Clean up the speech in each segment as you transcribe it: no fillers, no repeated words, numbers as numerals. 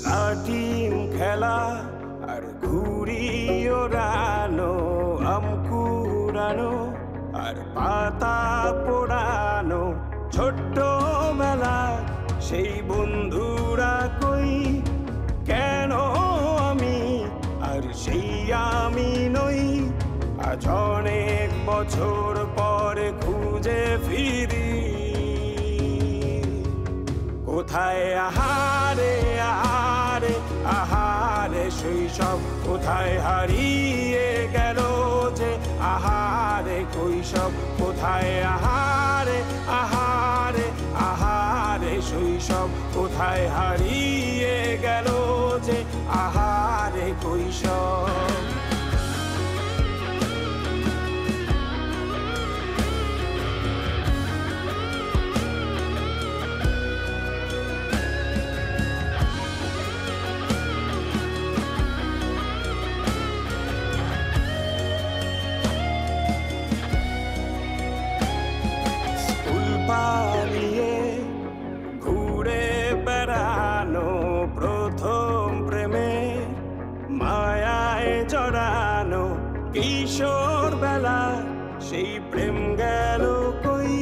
লাটিম খেলা আর ঘুড়ি ওড়ানো, আম কুড়ানো আর পাতা পোড়ানো, ছোট্ট বেলা সেই বন্ধুরা কই, কেন আমি আর সেই আমি নই। আজ অনেক বছর পরে খুঁজে ফিরি, কোথায় আহারে আহারে আহারে শৈশব, কোথায় হারিয়ে গেল যে আহারে কৈশব, কোথায় আহারে আহারে আহারে শৈশব, কোথায় হারিয়ে গেল যে আহারে কৈশব। পালিয়ে ঘুরে বেড়ানো, প্রথম প্রেমে মায়ায় জড়ানো, কিশোর বেলা সেই প্রেম গেল কই,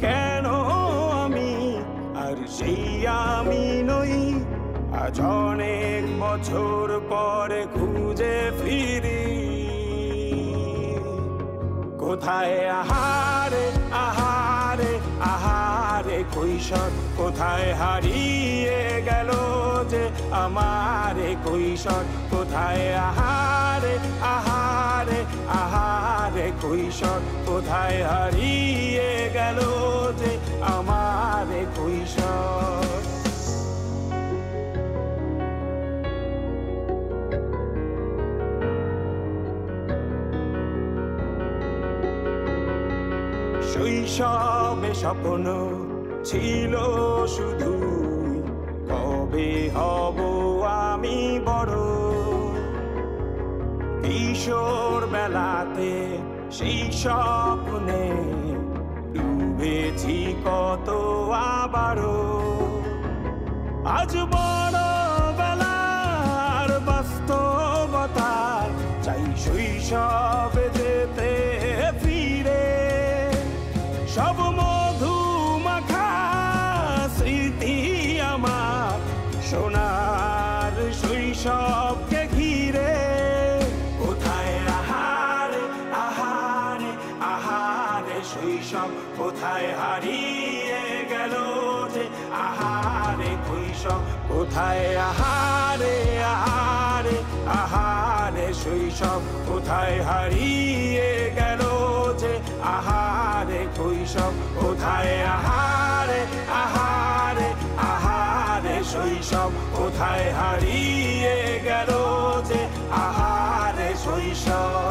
কেন আমি আর সেই আমি নই। আজ অনেক বছর পরে খুঁজে ফিরি, কোথায় আহারে আহারে আহারে কৈশোর, কোথায় হারিয়ে গেল যে আমারে কৈশোর, কোথায় আহারে আহারে আহারে কৈশোর, কোথায় হারিয়ে গেল যে আমারে কৈশোর। শৈশবে স্বপ্ন ছিল শুধু, কবে হব আমি বড়। কিশোর বেলাতে সেই স্বপ্নে ডুবেছি কত আবারও, আজ বড় বেলার বাস্তবতার চাই শৈশবে যেতে ফিরে। সব মধু মাখা স্মৃতি আমার সোনার শৈশবকে ঘিরে, কোথায় আহারে আহারে আহারে শৈশব, কোথায় হারিয়ে গেল যে আহারে কৈশব, কোথায় আহারে আহারে আহারে শৈশব, কোথায় হারিয়ে গেল যে আহারে কৈশব, কোথায় আহারে আহারে আহারে শৈশব, কোথায় হারিয়ে গেল যে আহারে শৈশব।